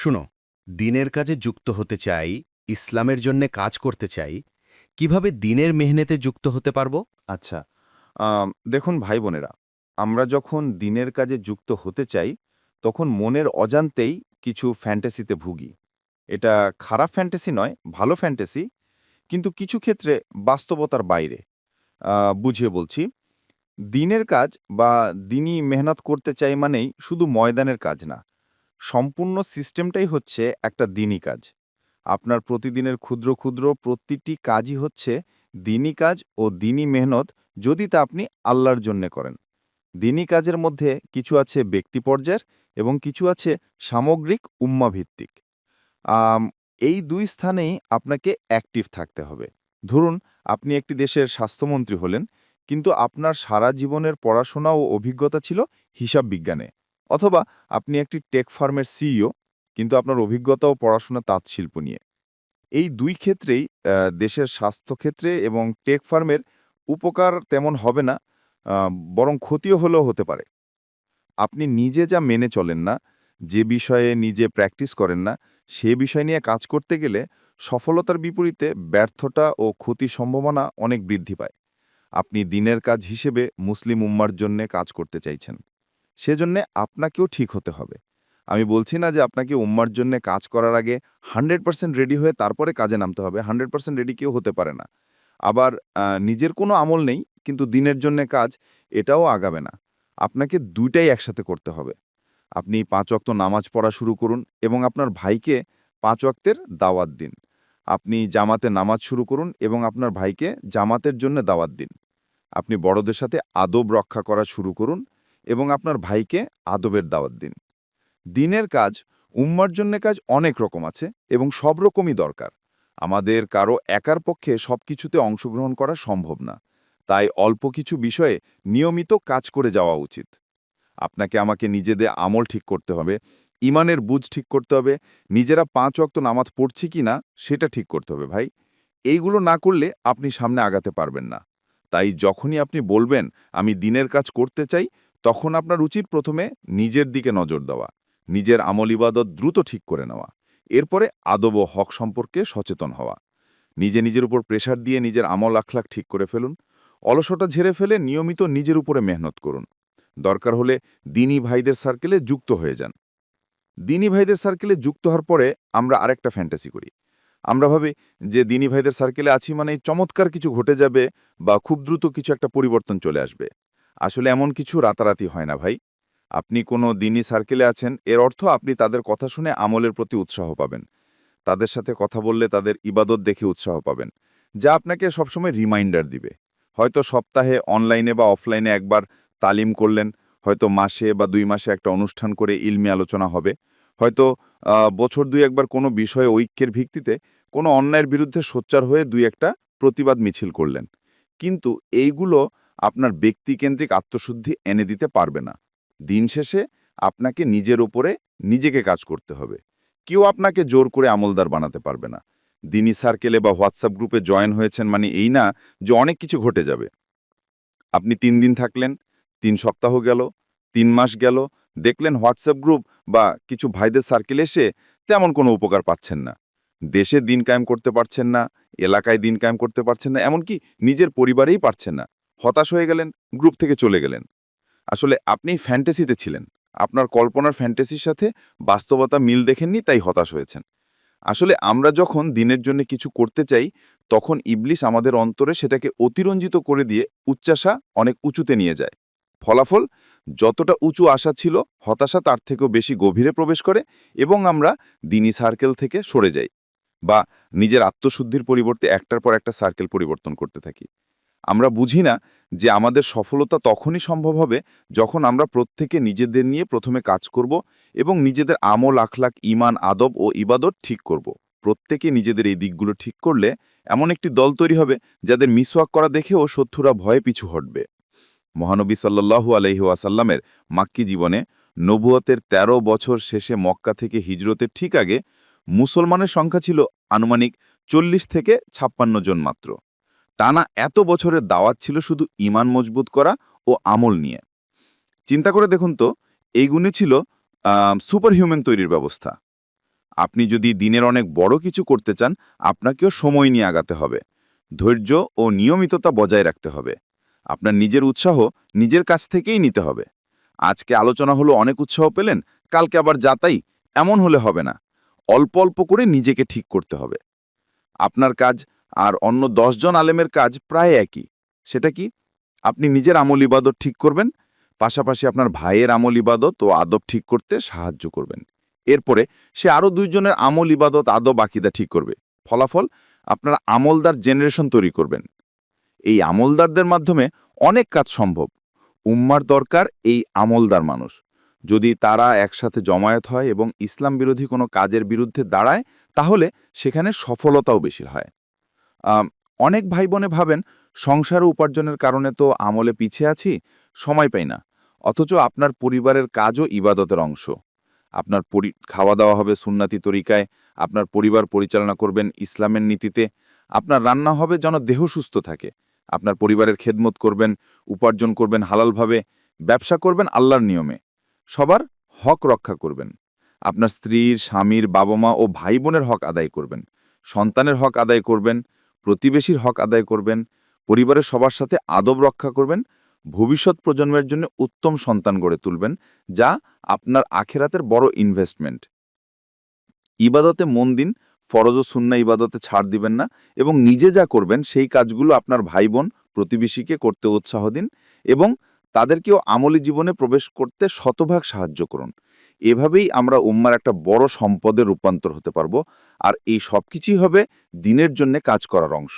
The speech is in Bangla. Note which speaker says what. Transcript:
Speaker 1: শুনো, দিনের কাজে যুক্ত হতে চাই, ইসলামের জন্যে কাজ করতে চাই, কিভাবে দিনের মেহনতে যুক্ত হতে পারবো?
Speaker 2: আচ্ছা। দেখুন ভাই বোনেরা, আমরা যখন দিনের কাজে যুক্ত হতে চাই, তখন মনের অজান্তেই কিছু ফ্যান্টাসিতে ভুগি। এটা খারাপ ফ্যান্টাসি নয়, ভালো ফ্যান্টাসি, কিন্তু কিছু ক্ষেত্রে বাস্তবতার বাইরে। বুঝিয়ে বলছি। দিনের কাজ বা দিনই মেহনত করতে চাই মানেই শুধু ময়দানের কাজ না। সম্পূর্ণ সিস্টেমটাই হচ্ছে একটা দিনই কাজ। আপনার প্রতিদিনের ক্ষুদ্র ক্ষুদ্র প্রতিটি কাজই হচ্ছে দিনই কাজ ও দিনই মেহনত, যদি তা আপনি আল্লাহর জন্যে করেন। দিনই কাজের মধ্যে কিছু আছে ব্যক্তি পর্যায়ের এবং কিছু আছে সামগ্রিক উম্মা ভিত্তিক। আম, এই দুই স্থানেই আপনাকে অ্যাক্টিভ থাকতে হবে। ধরুন, আপনি একটি দেশের স্বাস্থ্যমন্ত্রী হলেন, কিন্তু আপনার সারা জীবনের পড়াশোনা ও অভিজ্ঞতা ছিল হিসাব বিজ্ঞানে। অথবা আপনি একটি টেক ফার্মের সিইও, কিন্তু আপনার অভিজ্ঞতা ও পড়াশোনা তাঁতশিল্প নিয়ে। এই দুই ক্ষেত্রেই দেশের স্বাস্থ্যক্ষেত্রে এবং টেক ফার্মের উপকার তেমন হবে না, আ বরং ক্ষতিও হলেও হতে পারে। আপনি নিজে যা মেনে চলেন না, যে বিষয়ে নিজে প্র্যাকটিস করেন না, সে বিষয় নিয়ে কাজ করতে গেলে সফলতার বিপরীতে ব্যর্থতা ও ক্ষতির সম্ভাবনা অনেক বৃদ্ধি পায়। আপনি দিনের কাজ হিসেবে মুসলিম উম্মার জন্যে কাজ করতে চাইছেন। সেজন্যে আপনাকেও ঠিক হতে হবে। আমি বলছি না যে আপনাকে উম্মার জন্যে কাজ করার আগে 100% রেডি হয়ে তারপরে কাজে নামতে হবে। 100% রেডি কেউ হতে পারে না। আবার নিজের কোনো আমল নেই, কিন্তু দিনের জন্যে কাজ, এটাও আগাবে না। আপনাকে ২ টাই একসাথে করতে হবে। আপনি ৫ ওয়াক্ত নামাজ পড়া শুরু করুন এবং আপনার ভাইকে ৫ ওয়াক্তের দাওয়াত দিন। আপনি জামাতে নামাজ শুরু করুন এবং আপনার ভাইকে জামাতের জন্য দাওয়াত দিন। আপনি বড়দের সাথে আদব রক্ষা করা শুরু করুন এবং আপনার ভাইকে আদবের দাওয়াত দিন। দিনের কাজ, উম্মার জন্যে কাজ অনেক রকম আছে এবং সব রকমই দরকার। আমাদের কারো একার পক্ষে সবকিছুতে অংশগ্রহণ করা সম্ভব না। তাই অল্প কিছু বিষয়ে নিয়মিত কাজ করে যাওয়া উচিত। আপনাকে আমাকে নিজেদের আমল ঠিক করতে হবে, ইমানের বুঝ ঠিক করতে হবে, নিজেরা ৫ ওয়াক্ত নামাজ পড়ছি কিনা সেটা ঠিক করতে হবে ভাই। এইগুলো না করলে আপনি সামনে আগাতে পারবেন না। তাই যখনই আপনি বলবেন, আমি দিনের কাজ করতে চাই, তখন আপনার উচিত প্রথমে নিজের দিকে নজর দেওয়া, নিজের আমল ইবাদত দ্রুত ঠিক করে নেওয়া। এরপরে আদব ও হক সম্পর্কে সচেতন হওয়া। নিজের উপর প্রেশার দিয়ে নিজের আমল আখলাক ঠিক করে ফেলুন। অলসতা ঝেড়ে ফেলে নিয়মিত নিজের উপরে মেহনত করুন। দরকার হলে দিনী ভাইদের সার্কেলে যুক্ত হয়ে যান। দিনী ভাইদের সার্কেলে যুক্ত হওয়ার পরে আমরা আরেকটা ফ্যান্টাসি করি। আমরা ভাবি যে দিনী ভাইদের সার্কেলে আছি মানেই চমৎকার কিছু ঘটে যাবে বা খুব দ্রুত কিছু একটা পরিবর্তন চলে আসবে। আসলে এমন কিছু রাতারাতি হয় না ভাই। আপনি কোনো দিনী সার্কেলে আছেন, এর অর্থ আপনি তাদের কথা শুনে আমলের প্রতি উৎসাহ পাবেন। তাদের সাথে কথা বললে তাদের ইবাদত দেখে উৎসাহ পাবেন, যা আপনাকে সবসময় রিমাইন্ডার দিবে। হয়তো সপ্তাহে অনলাইনে বা অফলাইনে একবার তালিম করলেন, হয়তো মাসে বা ২ মাসে একটা অনুষ্ঠান করে ইলমি আলোচনা হবে, হয়তো বছর ২ একবার কোনো বিষয়ে ঐক্যের ভিত্তিতে কোনো অন্যায়ের বিরুদ্ধে সোচ্চার হয়ে ২ একটা প্রতিবাদ মিছিল করলেন। কিন্তু এইগুলো আপনার ব্যক্তিকেন্দ্রিক আত্মশুদ্ধি এনে দিতে পারবে না। দিন শেষে আপনাকে নিজের ওপরে নিজেকে কাজ করতে হবে। কেউ আপনাকে জোর করে আমলদার বানাতে পারবে না। দিনী সার্কেলে বা হোয়াটসঅ্যাপ গ্রুপে জয়েন হয়েছেন মানে এই না যে অনেক কিছু ঘটে যাবে। আপনি ৩ দিন থাকলেন, ৩ সপ্তাহ গেল, ৩ মাস গেল, দেখলেন হোয়াটসঅ্যাপ গ্রুপ বা কিছু ভাইদের সার্কেলে এসে তেমন কোনো উপকার পাচ্ছেন না। দেশে দিন কায়েম করতে পারছেন না, এলাকায় দিন কায়েম করতে পারছেন না, এমনকি নিজের পরিবারেই পারছেন না। হতাশ হয়ে গেলেন, গ্রুপ থেকে চলে গেলেন। আসলে আপনি ফ্যান্টাসিতে ছিলেন। আপনার কল্পনার ফ্যান্টাসির সাথে বাস্তবতা মিল দেখেননি, তাই হতাশ হয়েছেন। আসলে আমরা যখন দিনের জন্য কিছু করতে চাই, তখন ইবলিস আমাদের অন্তরে সেটাকে অতিরঞ্জিত করে দিয়ে উচ্চাশা অনেক উঁচুতে নিয়ে যায়। ফলাফল, যতটা উঁচু আশা ছিল, হতাশা তার থেকেও বেশি গভীরে প্রবেশ করে এবং আমরা দিনী সার্কেল থেকে সরে যাই বা নিজের আত্মশুদ্ধির পরিবর্তে একটার পর একটা সার্কেল পরিবর্তন করতে থাকি। আমরা বুঝি না যে আমাদের সফলতা তখনই সম্ভব হবে যখন আমরা প্রত্যেকে নিজেদের নিয়ে প্রথমে কাজ করব এবং নিজেদের আমল আখলাক ঈমান আদব ও ইবাদত ঠিক করব। প্রত্যেকে নিজেদের এই দিকগুলো ঠিক করলে এমন একটি দল তৈরি হবে যাদের মিসওয়াক করা দেখেও শত্রুরা ভয়ে পিছু হটবে। মহানবী সাল্লাল্লাহু আলাইহি ওয়াসাল্লামের মাক্কি জীবনে নবুয়তের ১৩ বছর শেষে মক্কা থেকে হিজরতের ঠিক আগে মুসলমানের সংখ্যা ছিল আনুমানিক ৪০ থেকে ৫৬ জন মাত্র। টানা এত বছরের দাওয়াত ছিল শুধু ঈমান মজবুত করা ও আমল নিয়ে। চিন্তা করে দেখুন তো, এই গুণে ছিল সুপার হিউম্যান তৈরির ব্যবস্থা। আপনি যদি দিনের অনেক বড় কিছু করতে চান, আপনাকেও সময় নিয়ে আগাতে হবে। ধৈর্য ও নিয়মিততা বজায় রাখতে হবে। আপনার নিজের উৎসাহ নিজের কাছ থেকেই নিতে হবে। আজকে আলোচনা হলো, অনেক উৎসাহ পেলেন, কালকে আবার যাতাই, এমন হলে হবে না। অল্প অল্প করে নিজেকে ঠিক করতে হবে। আপনার কাজ আর অন্য 10 জন আলেমের কাজ প্রায় একই। সেটা কি? আপনি নিজের আমল ইবাদত ঠিক করবেন, পাশাপাশি আপনার ভাইয়ের আমল ইবাদত ও আদব ঠিক করতে সাহায্য করবেন। এরপরে সে আরও 2 জনের আমল ইবাদত আদব আকিদা ঠিক করবে। ফলাফল, আপনারা আমলদার জেনারেশন তৈরি করবেন। এই আমলদারদের মাধ্যমে অনেক কাজ সম্ভব। উম্মার দরকার এই আমলদার মানুষ। যদি তারা একসাথে জমায়েত হয় এবং ইসলাম বিরোধী কোনো কাজের বিরুদ্ধে দাঁড়ায়, তাহলে সেখানে সফলতাও বেশি হয়। আম, অনেক ভাই বোনে ভাবেন, সংসার ও উপার্জনের কারণে তো আমলে পিছিয়ে আছি, সময় পাই না। অথচ আপনার পরিবারের কাজও ইবাদতের অংশ। আপনার খাওয়া দাওয়া হবে সুন্নাতি তরিকায়, আপনার পরিবার পরিচালনা করবেন ইসলামের নীতিতে, আপনার রান্না হবে যেন দেহ সুস্থ থাকে, আপনার পরিবারের খেদমত করবেন, উপার্জন করবেন হালালভাবে, ব্যবসা করবেন আল্লাহর নিয়মে, সবার হক রক্ষা করবেন। আপনার স্ত্রীর, স্বামীর, বাবা মা ও ভাই বোনের হক আদায় করবেন, সন্তানের হক আদায় করবেন, প্রতিবেশীর হক আদায় করবেন, পরিবারের সবার সাথে আদব রক্ষা করবেন, ভবিষ্যৎ প্রজন্মের জন্য উত্তম সন্তান গড়ে তুলবেন, যা আপনার আখেরাতের বড় ইনভেস্টমেন্ট। ইবাদতে মন দিন, ফরজ ও সুন্নাহ ইবাদতে ছাড় দিবেন না, এবং নিজে যা করবেন সেই কাজগুলো আপনার ভাই বোন, প্রতিবেশীকে করতে উৎসাহ দিন এবং তাদেরকেও আমলি জীবনে প্রবেশ করতে শতভাগ সাহায্য করুন। এভাবেই আমরা উম্মার একটা বড় সম্পদের রূপান্তর হতে পারব, আর এই সবকিছুই হবে দিনের জন্য কাজ করার অংশ।